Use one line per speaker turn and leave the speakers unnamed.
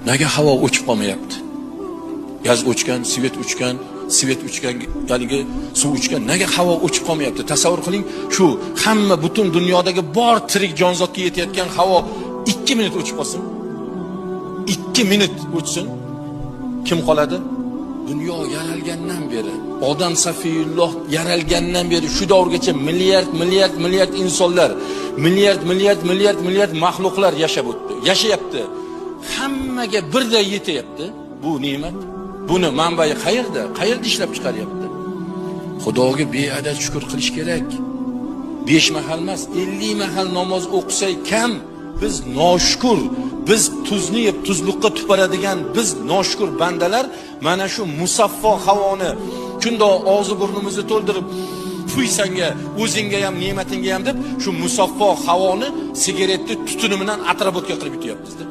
Nega havo o'chib qolmayapti? Gaz o'chgan, svet o'chgan, haligi suv o'chgan. Nega havo o'chib qolmayapti? Tasavvur qiling, shu hamma butun dunyodagi bor tirik jonzotga yetayotgan havo 2 minut o'chib qolsin. 2 minut o'chsin. Kim qoladi? Dunyo yaralgandan beri, odam safiyulloh yaralgandan beri shu davrgacha milliard insonlar, milliard mahluqlar yashab o'tdi, yashayapti. Hammaga birday yetyapti bu ne'mat. Buni manbai qayerda? Qayerda ishlab chiqaryapti? Xudoga beadad shukr qilish kerak. 5 mahal emas, 50 mahal namoz o'qisak kam. Biz noshukur, biz tuzni yeb tuzluqqa tuparadigan biz noshukur bandalar mana shu musaffo havoni shundoq og'zi burnimizni to'ldirib fuysanga, o'zingga ham, ne'matingga ham deb shu musaffo havoni sigaretni tutuni bilan atrobotga qilib yutyapmiz-da.